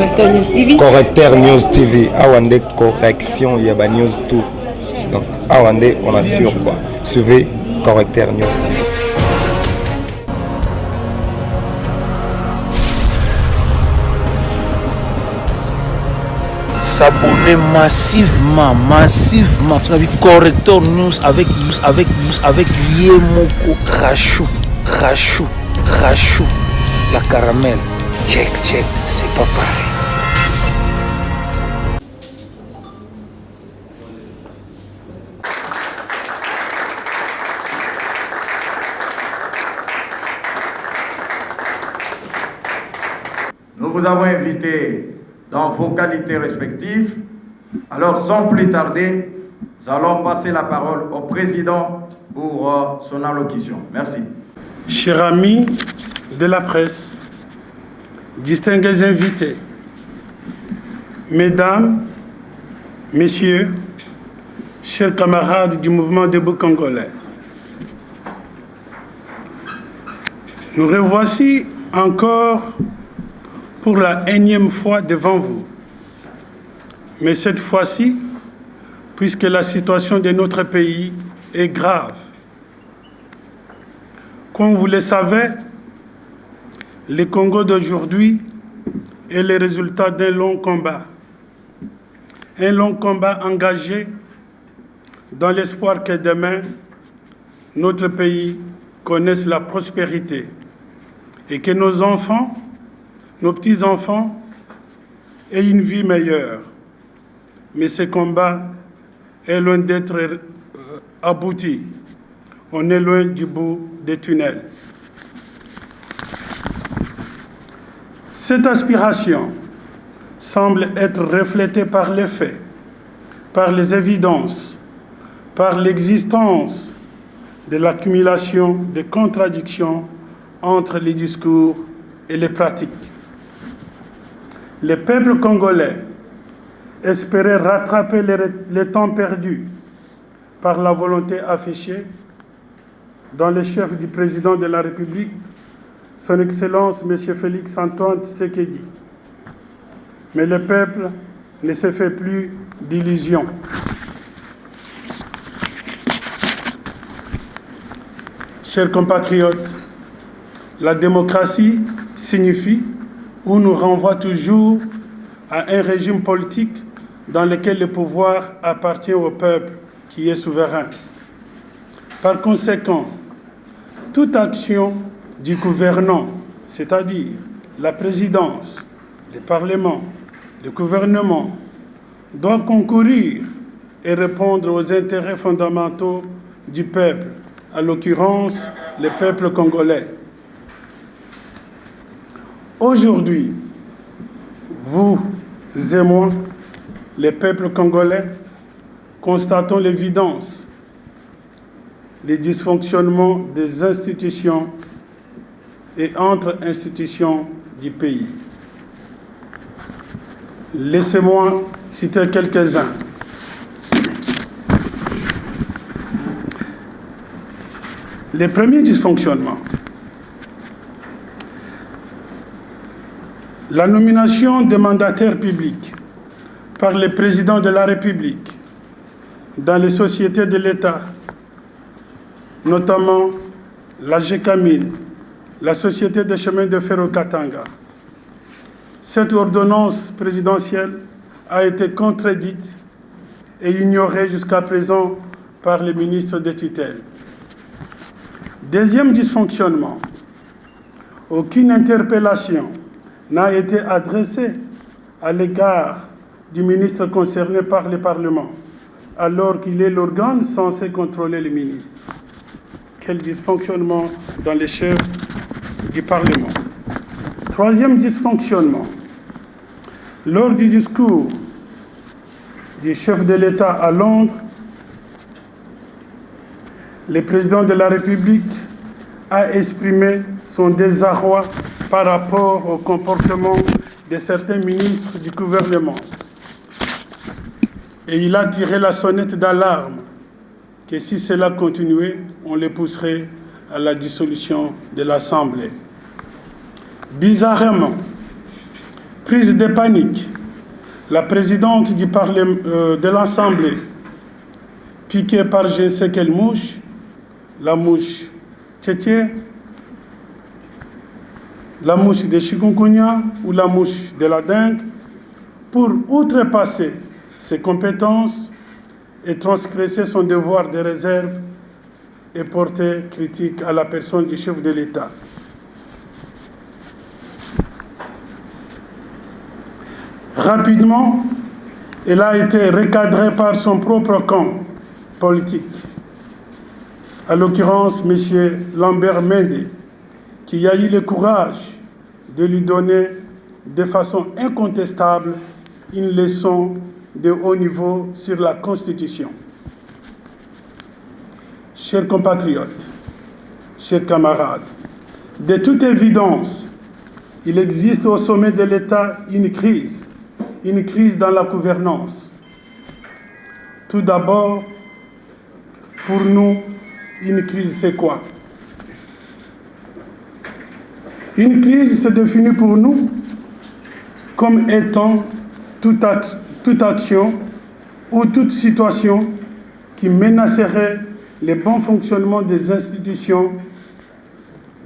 Correcteur News TV. Correcteur News TV. Awande correction, il y a news tout. Donc, Awande, on assure quoi. Suivez Correcteur News TV. S'abonner massivement. Correcteur News avec Yemoko Rachou. La caramel. Check, c'est pas pareil. Nous vous avons invité dans vos qualités respectives. Alors, sans plus tarder, nous allons passer la parole au président pour son allocution. Merci. Chers amis de la presse, distingués invités, mesdames, messieurs, chers camarades du mouvement debout congolais, nous revoici encore pour la énième fois devant vous. Mais cette fois-ci, puisque la situation de notre pays est grave. Comme vous le savez, le Congo d'aujourd'hui est le résultat d'un long combat. Un long combat engagé dans l'espoir que demain, notre pays connaisse la prospérité et que nos enfants, nos petits-enfants aient une vie meilleure. Mais ce combat est loin d'être abouti. On est loin du bout des tunnels. Cette aspiration semble être reflétée par les faits, par les évidences, par l'existence de l'accumulation de contradictions entre les discours et les pratiques. Le peuple congolais espérait rattraper les temps perdus par la volonté affichée dans les chefs du président de la République, son Excellence M. Félix Antoine Tshisekedi. Mais le peuple ne se fait plus d'illusions. Chers compatriotes, la démocratie signifie ou nous renvoie toujours à un régime politique dans lequel le pouvoir appartient au peuple qui est souverain. Par conséquent, toute action du gouvernant, c'est-à-dire la présidence, le Parlement, le gouvernement, doit concourir et répondre aux intérêts fondamentaux du peuple, à l'occurrence le peuple congolais. Aujourd'hui, vous et moi, les peuples congolais, constatons l'évidence, les dysfonctionnements des institutions et entre institutions du pays. Laissez-moi citer quelques-uns. Les premiers dysfonctionnements. La nomination des mandataires publics par le président de la République dans les sociétés de l'État, notamment la GECAMIN, la Société des chemins de fer au Katanga. Cette ordonnance présidentielle a été contredite et ignorée jusqu'à présent par les ministres des tutelles. Deuxième dysfonctionnement, aucune interpellation n'a été adressée à l'égard du ministre concerné par le Parlement, alors qu'il est l'organe censé contrôler les ministres. Quel dysfonctionnement dans les chefs du Parlement. Troisième dysfonctionnement, lors du discours du chef de l'État à Londres, le président de la République a exprimé son désarroi par rapport au comportement de certains ministres du gouvernement. Et il a tiré la sonnette d'alarme que si cela continuait, on les pousserait à la dissolution de l'Assemblée. Bizarrement, Prise de panique, la présidente de l'Assemblée, piquée par je ne sais quelle mouche, la mouche tchétché, la mouche de chikungunya ou la mouche de la dengue, pour outrepasser ses compétences et transgresser son devoir de réserve et porter critique à la personne du chef de l'État. Rapidement, elle a été recadrée par son propre camp politique, à l'occurrence M. Lambert Mende, qui a eu le courage de lui donner de façon incontestable une leçon de haut niveau sur la Constitution. Chers compatriotes, chers camarades, de toute évidence, il existe au sommet de l'État une crise dans la gouvernance. Tout d'abord, pour nous, une crise, c'est quoi? Une crise se définit pour nous comme étant toute action ou toute situation qui menacerait le bon fonctionnement des institutions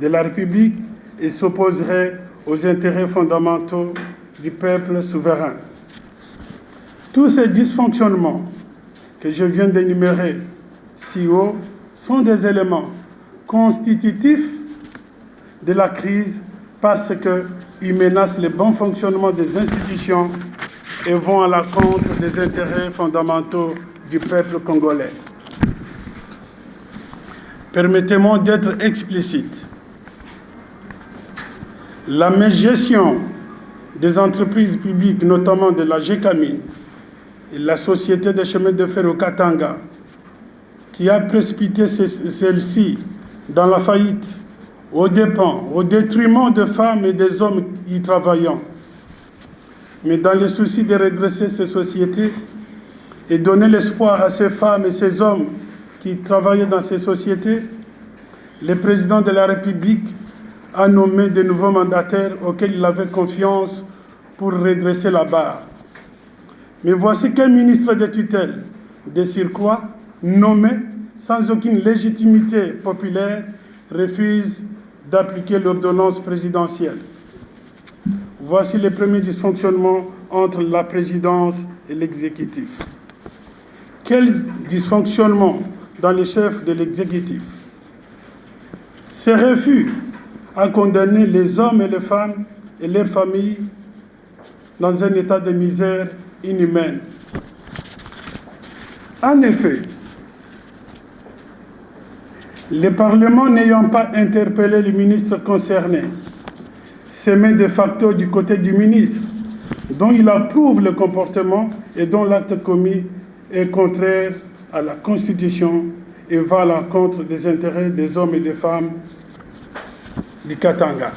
de la République et s'opposerait aux intérêts fondamentaux du peuple souverain. Tous ces dysfonctionnements que je viens d'énumérer si haut sont des éléments constitutifs de la crise parce qu'ils menacent le bon fonctionnement des institutions et vont à l'encontre des intérêts fondamentaux du peuple congolais. Permettez-moi d'être explicite. La mégestion des entreprises publiques, notamment de la GECAMIN et la Société des chemins de fer au Katanga, qui a précipité celle-ci dans la faillite, aux dépens, au détriment des femmes et des hommes y travaillant. Mais dans le souci de redresser ces sociétés et donner l'espoir à ces femmes et ces hommes qui travaillaient dans ces sociétés, le président de la République a nommé de nouveaux mandataires auxquels il avait confiance pour redresser la barre. Mais voici qu'un ministre de tutelle, de surcroît, nommé sans aucune légitimité populaire, refuse d'appliquer l'ordonnance présidentielle. Voici les premiers dysfonctionnements entre la présidence et l'exécutif. Quel dysfonctionnement dans les chefs de l'exécutif? Ce refus à condamner les hommes et les femmes et leurs familles dans un état de misère inhumaine. En effet, le Parlement n'ayant pas interpellé le ministre concerné, se met de facto du côté du ministre, dont il approuve le comportement et dont l'acte commis est contraire à la Constitution et va à l'encontre des intérêts des hommes et des femmes du Katanga.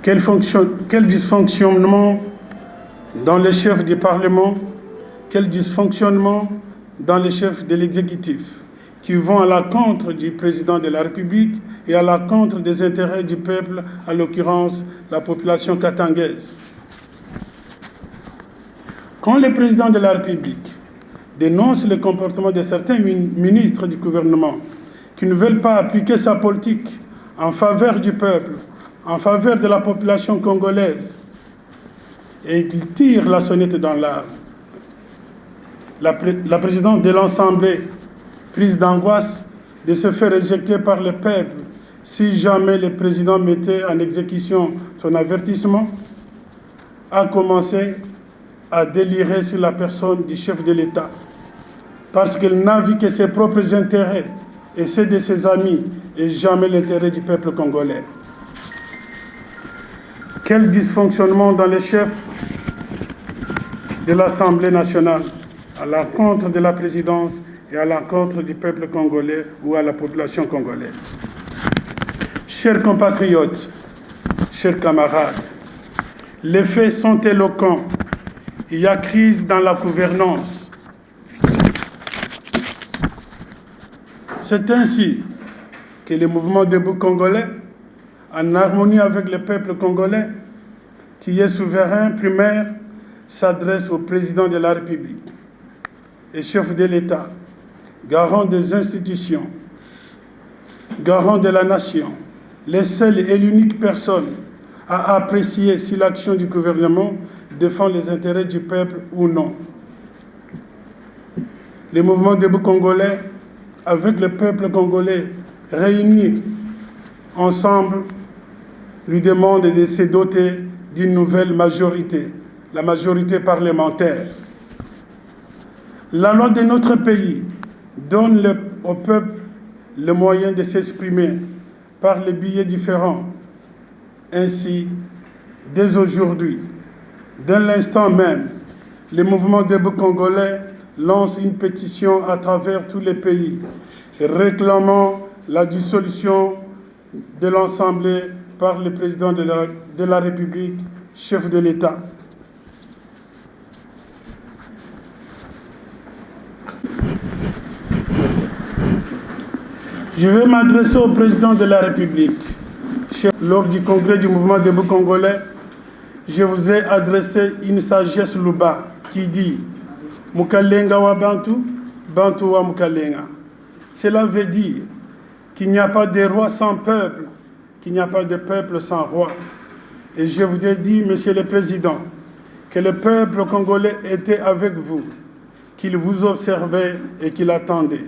Quel dysfonctionnement dans les chefs du Parlement, quel dysfonctionnement dans les chefs de l'exécutif, qui vont à l'encontre du président de la République et à l'encontre des intérêts du peuple, à l'occurrence la population katangaise. Quand le président de la République dénonce le comportement de certains ministres du gouvernement qui ne veulent pas appliquer sa politique en faveur du peuple, en faveur de la population congolaise, et qu'il tire la sonnette dans l'arbre, la présidente de l'Assemblée, prise d'angoisse de se faire éjecter par le peuple si jamais le président mettait en exécution son avertissement, a commencé à délirer sur la personne du chef de l'État, parce qu'elle n'a vu que ses propres intérêts et ceux de ses amis et jamais l'intérêt du peuple congolais. Quel dysfonctionnement dans les chefs de l'Assemblée nationale, à l'encontre de la présidence et à l'encontre du peuple congolais ou à la population congolaise. Chers compatriotes, chers camarades, les faits sont éloquents. Il y a crise dans la gouvernance. C'est ainsi que le mouvement debout congolais, en harmonie avec le peuple congolais, qui est souverain primaire, s'adresse au président de la République et chef de l'État, garant des institutions, garant de la nation, les seules et l'unique personne à apprécier si l'action du gouvernement défend les intérêts du peuple ou non. Le mouvement debout congolais, avec le peuple congolais réunis ensemble, lui demande de se doter d'une nouvelle majorité, la majorité parlementaire. La loi de notre pays donne au peuple le moyen de s'exprimer par les billets différents. Ainsi, dès aujourd'hui, dès l'instant même, le mouvement debout congolais lance une pétition à travers tous les pays réclamant la dissolution de l'Assemblée par le président de la République, chef de l'État. Je vais m'adresser au président de la République. Lors du congrès du mouvement debout congolais, je vous ai adressé une sagesse louba qui dit « Mukalenga wa Bantu, Bantu wa Mukalenga ». Cela veut dire qu'il n'y a pas de roi sans peuple, qu'il n'y a pas de peuple sans roi. Et je vous ai dit, Monsieur le Président, que le peuple congolais était avec vous, qu'il vous observait et qu'il attendait.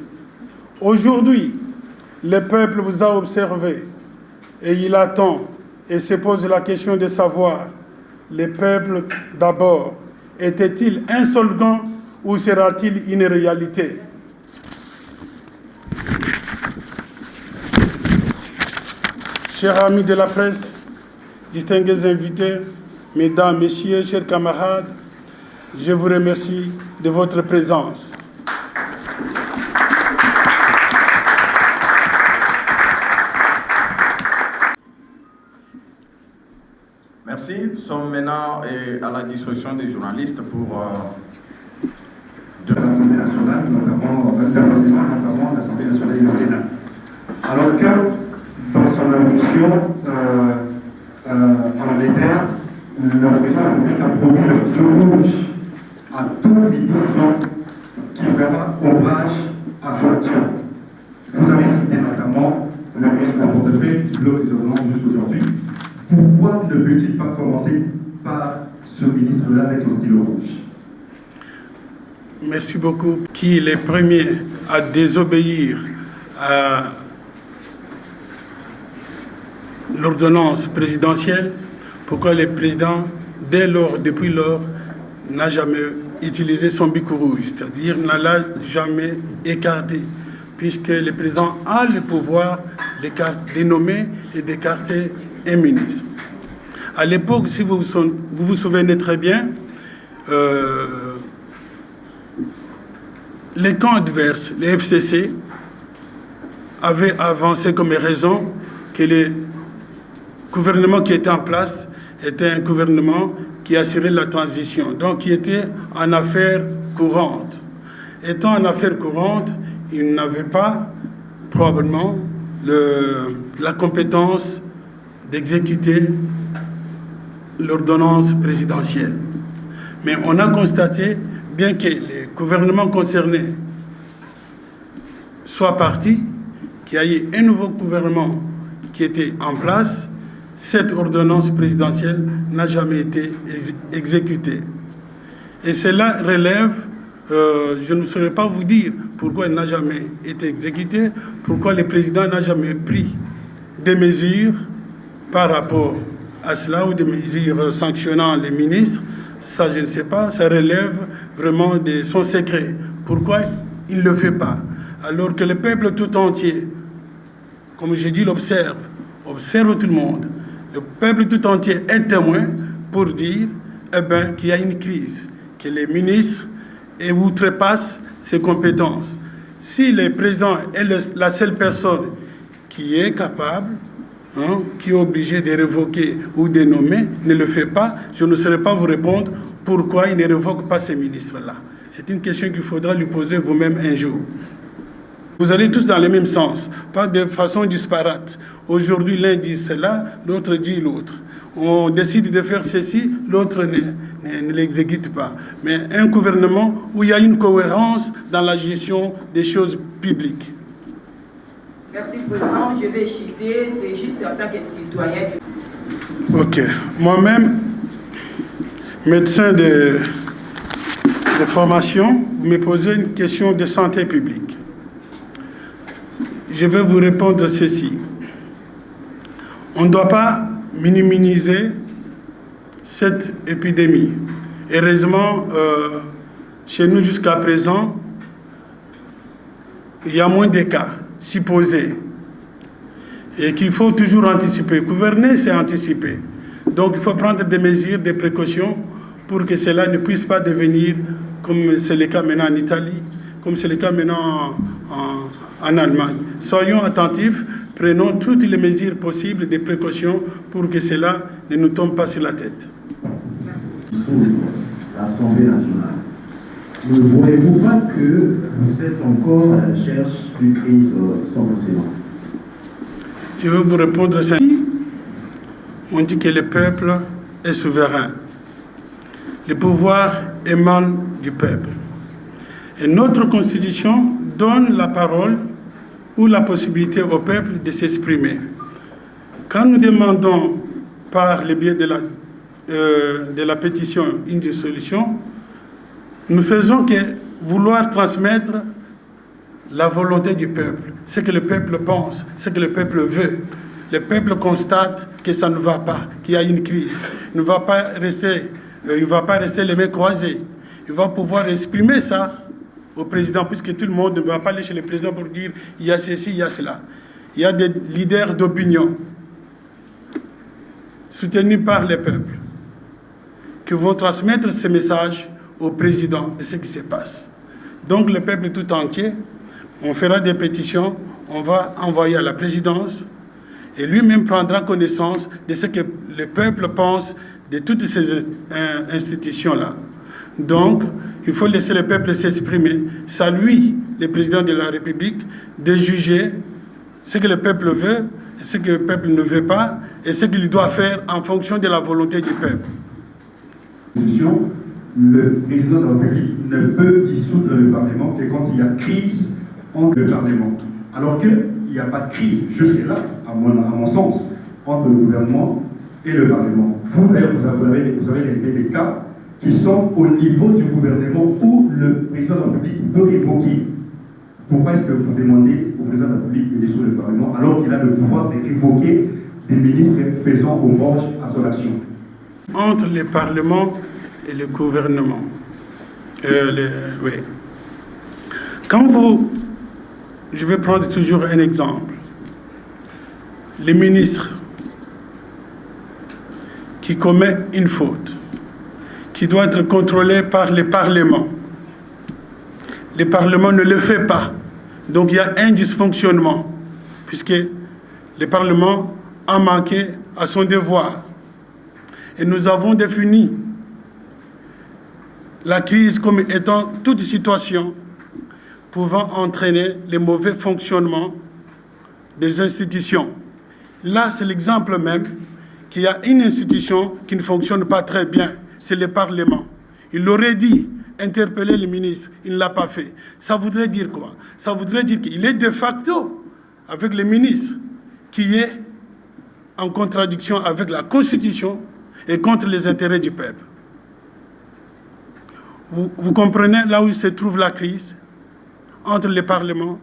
Aujourd'hui, le peuple vous a observé et il attend et se pose la question de savoir, le peuple d'abord, était-il insolvent ou sera-t-il une réalité? Chers amis de la presse, distingués invités, mesdames, messieurs, chers camarades, je vous remercie de votre présence. Merci. Nous sommes maintenant à la disposition des journalistes pour... de l'Assemblée nationale, notamment l'Assemblée nationale et le Sénat. Alors que dans son allocution parlementaire, le président de la République a promis le stylo rouge à tout ministre qui fera ombrage à son action. Vous avez cité notamment le ministre de la portefeuille qui bloque les ordonnances jusqu'aujourd'hui. Pourquoi ne peut-il pas commencer par ce ministre-là avec son stylo rouge? Merci beaucoup. Qui est le premier à désobéir à l'ordonnance présidentielle? Pourquoi le président, depuis lors, n'a jamais utilisé son bic rouge, c'est-à-dire n'a l'a jamais écarté, puisque le président a le pouvoir de nommer et d'écarter un ministre. À l'époque, si vous vous souvenez très bien, les camps adverses, les FCC, avaient avancé comme raison que le gouvernement qui était en place était un gouvernement qui assurait la transition, donc qui était en affaires courantes. Étant en affaires courantes, il n'avait pas probablement la compétence d'exécuter l'ordonnance présidentielle. Mais on a constaté, bien que les gouvernements concernés soient partis, qu'il y a eu un nouveau gouvernement qui était en place, cette ordonnance présidentielle n'a jamais été exécutée. Et cela relève, je ne saurais pas vous dire pourquoi elle n'a jamais été exécutée, pourquoi le président n'a jamais pris des mesures par rapport à cela ou des mesures sanctionnant les ministres. Ça, je ne sais pas, ça relève vraiment de son secret. Pourquoi il ne le fait pas? Alors que le peuple tout entier, comme je dis, observe tout le monde. Le peuple tout entier est témoin pour dire qu'il y a une crise, que les ministres outrepassent ses compétences. Si le président est la seule personne qui est capable, qui est obligé de révoquer ou de nommer, ne le fait pas, je ne saurais pas vous répondre pourquoi il ne révoque pas ces ministres-là. C'est une question qu'il faudra lui poser vous-même un jour. Vous allez tous dans le même sens, pas de façon disparate. Aujourd'hui, l'un dit cela, l'autre dit l'autre. On décide de faire ceci, l'autre ne l'exécute pas. Mais un gouvernement où il y a une cohérence dans la gestion des choses publiques. Merci, Président. Je vais citer, c'est juste en tant que citoyen. Ok. Moi-même, médecin de formation, vous me posez une question de santé publique. Je vais vous répondre ceci. On ne doit pas minimiser cette épidémie. Heureusement, chez nous jusqu'à présent, il y a moins de cas supposés et qu'il faut toujours anticiper. Gouverner, c'est anticiper. Donc il faut prendre des mesures, des précautions pour que cela ne puisse pas devenir comme c'est le cas maintenant en Italie, comme c'est le cas maintenant en Allemagne. Soyons attentifs, prenons toutes les mesures possibles, des précautions pour que cela ne nous tombe pas sur la tête. Sous l'Assemblée nationale, ne voyez-vous pas que vous êtes encore à la recherche d'une crise sans précédent? Je vais vous répondre à ça. On dit que le peuple est souverain. Le pouvoir émane du peuple. Et notre Constitution donne la parole ou la possibilité au peuple de s'exprimer. Quand nous demandons par le biais de la pétition une solution, nous faisons que vouloir transmettre la volonté du peuple, ce que le peuple pense, ce que le peuple veut. Le peuple constate que ça ne va pas, qu'il y a une crise. Il ne va pas rester les mains croisées. Il va pouvoir exprimer ça au président, puisque tout le monde ne va pas aller chez le président pour dire il y a ceci, il y a cela. Il y a des leaders d'opinion soutenus par le peuple qui vont transmettre ce message au président de ce qui se passe. Donc le peuple tout entier, on fera des pétitions, on va envoyer à la présidence et lui-même prendra connaissance de ce que le peuple pense de toutes ces institutions-là. Donc, il faut laisser le peuple s'exprimer. C'est à lui, le président de la République, de juger ce que le peuple veut, ce que le peuple ne veut pas, et ce qu'il doit faire en fonction de la volonté du peuple. Le président de la République ne peut dissoudre le Parlement que quand il y a crise entre le Parlement. Alors qu'il n'y a pas de crise jusque-là, à mon sens, entre le gouvernement et le Parlement. Vous, d'ailleurs, vous avez relevé des cas qui sont au niveau du gouvernement où le président de la République peut révoquer. Pourquoi est-ce que vous demandez au président de la République de dissoudre le Parlement alors qu'il a le pouvoir de révoquer des ministres faisant hommage à son action? Entre le Parlement et le gouvernement. Oui. Je vais prendre toujours un exemple. Les ministres qui commettent une faute, qui doit être contrôlé par le Parlement. Le Parlement ne le fait pas. Donc il y a un dysfonctionnement, puisque le Parlement a manqué à son devoir. Et nous avons défini la crise comme étant toute situation pouvant entraîner le mauvais fonctionnement des institutions. Là, c'est l'exemple même qu'il y a une institution qui ne fonctionne pas très bien, c'est le Parlement. Il aurait dit interpeller le ministre, il ne l'a pas fait. Ça voudrait dire quoi? Ça voudrait dire qu'il est de facto avec le ministre qui est en contradiction avec la Constitution et contre les intérêts du peuple. Vous comprenez là où se trouve la crise entre le Parlement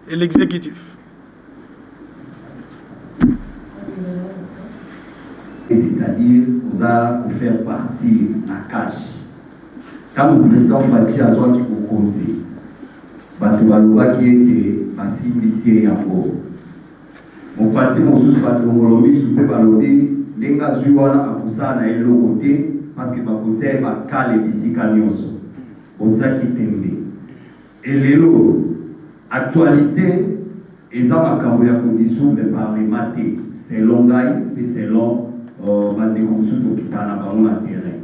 et l'exécutif. C'est-à-dire, vous allez faire partir la cash. Quand le président Fati a soit qui vous compte, qui était à Simbissi encore. Mon parti, mon sous patron, soupe balobi, lenga zuwana apusa na elo côté parce que bakotia ba kale bisika nyonso. Bonza ki tembe. Et lelo actualité eza makambo ya kodissoudre le Parlement selon ngai et selon bande konsuto kitana ba na terrain.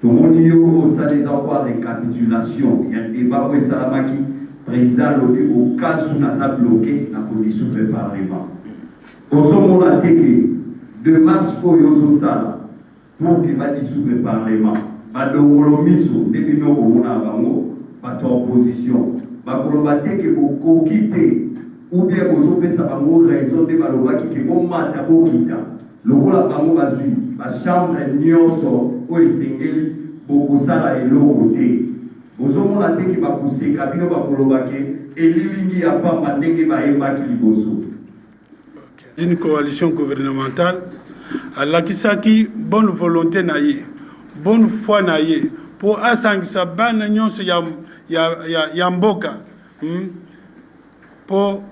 Tout le monde yo au stade des envois de récapitulation, il y a débat où salamaki président lobi au cas où naza bloqué na condition de parlement ozomona teke 2 mars oyo ozosala pour que va dissoudre le parlement badongolo miso depuis no komona bango bato opposition bakoloba teke bokoki te ou bien bozopesa bango raison de balobaki ke bomata bokita lokola bango bazwi bachambre nyonso oyo esengeli bokosala eloko te bozomona teke bakoseka bino bakoloba ke elilingi ya pamba ndenge bayembaki liboso. Une coalition gouvernementale alakisaki bonne volonté na ye bonne foi na ye pour asangisa bana nyonso ya mboka pour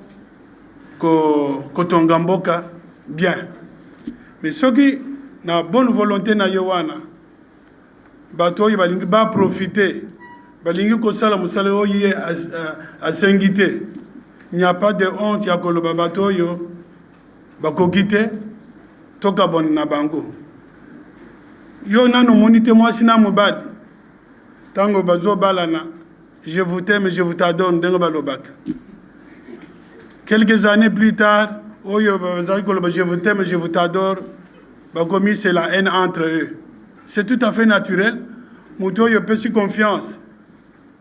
kotonga mboka bien. Mais soki na bonne volonté na ye wana bato oyo balingi baprofite balingi kosala mosala oyo ye asengi te. Il n'y a pas de honte ya koloba bato oyo bakoki te toka bon na bango yo nano monite mwasi na mobali tango bazo balana je vous t'aime je vous t'adore ndengo balobaka. Quelques années plus tard oyo bazali koloba je vous t'aime je vous t'adore bakomi c'est la haine entre eux. C'est tout à fait naturel. Muto yo pesi confiance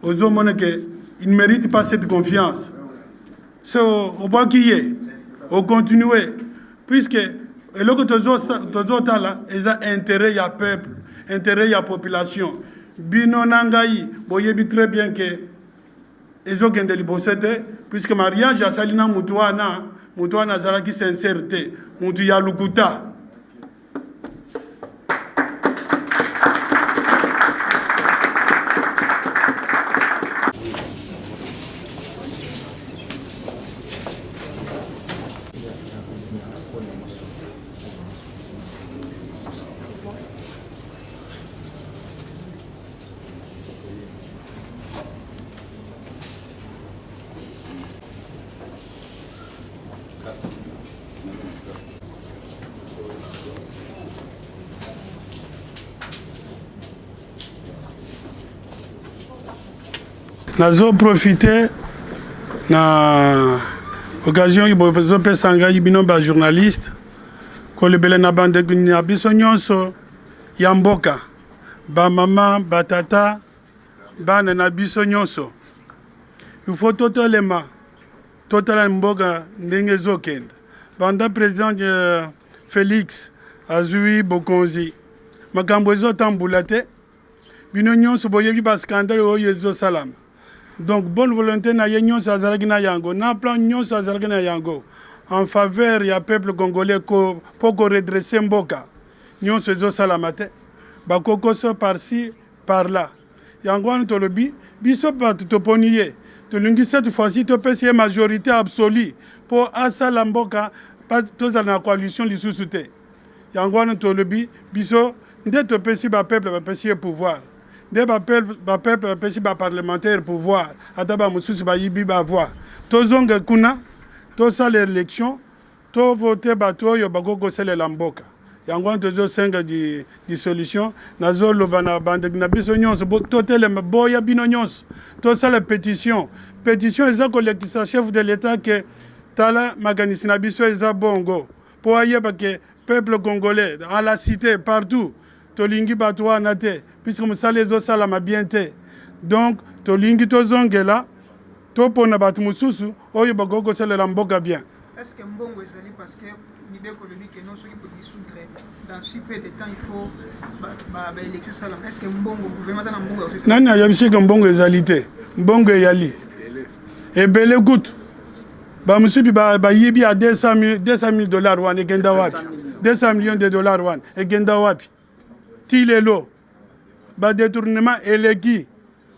ozo moneke il ne mérite pas cette confiance. So au pas qui est au continuer puisque le que tozo là ils a intérêt ya peuple intérêt ya population bino nangai boyebi très bien que ils ont gagné libosete puisque mariage a salina mutuana zala qui sincérité mutu ya lukuta. Nazo profiter na occasion ibo pesa ngai bino ba journaliste ko lebele na bande kunya biso nyonso ya mboka ba mama ba tata bana na biso nyonso il faut totalement mboka ndenge zokenda banda président Félix azui bokonzi makambo ezotambula te bino nyonso boyebi ba scandale oyo ezosalama. Donc, bonne volonté na yenyon sa zalagina yango, na plan nyon sa zalagina yango, en faveur ya peuple congolais pour redresser mboka. Nyon se zo salamate, bakoko so par-ci, par-là. Yango an tolobi, biso pa tutoponiye, tulungi cette fois-ci topesi majorité absolue pour asala mboka, pas tous na coalition lisusu te. Yango an tolobi, biso, nde topesi ba peuple ba pesi pouvoir. Des peuple pesi ba parlementaire pouvoir ataba mususu ba yibi ba voix tozonga kuna to sala élection to voter bato yo bagoko sele la mboka yango tozo senga di solution nazo loba na bande na biso nyonso to tele boya bino nyonso to sala pétition eza collectif chef de l'état que tala maganisi na biso eza bongo po ayeba que peuple congolais à la cité partout tolingi bato wana te puisque musala ezosalama bien te donc tolingi tozongela topona bato mosusu oyo bakoko kosalela mboka bien. Est-ce que mbongo ezali parce que l'idée économique est non soki pour dissoudre dans si peu de temps il faut ba élection salama. Est-ce que mbongo gouvernement na mbongo aussi nani ayebisi ke mbongo ezali te mbongo eyali ebele kutu bamusubi bayibi ya $200,000 wana egenda wapi 200 millions de dollars wana egenda wapi tilelo ba détournement eleki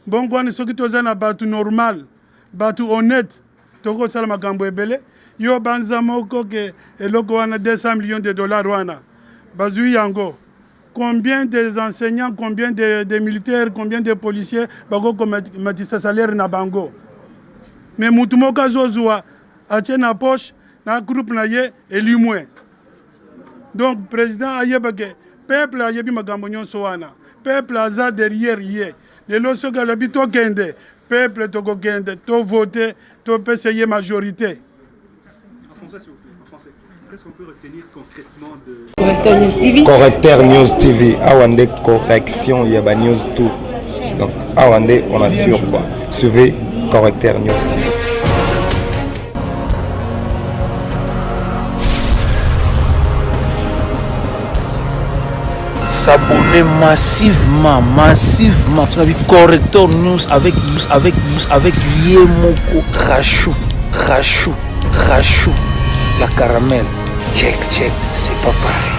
bongo wana soki toza na batu normal batu honnête toko sala makambo ebele yo banza moko ke eloko wana 200 millions de dollars wana bazui yango combien des enseignants combien de militaires combien de policiers bako komatisa salaire na bango mais mutu moko azozwa atie na poche na groupe na ye elimwe donc président ayeba ke peuple ayebi makambo nyonso wana peuple aza derrière ye lelo soki alobi tokende peuple tokokende to voter to essayer majorité. En français, s'il vous plaît. En français. Qu'est-ce qu'on peut retenir concrètement de Correcteur News TV? Correcteur News TV, Awande correction, il y a News tout. Donc, Awande, on assure quoi. Suivez Correcteur News TV. S'abonner massivement. Tu as vu Correcteur News avec Yemoko Crachou. La caramel. Check, c'est pas pareil.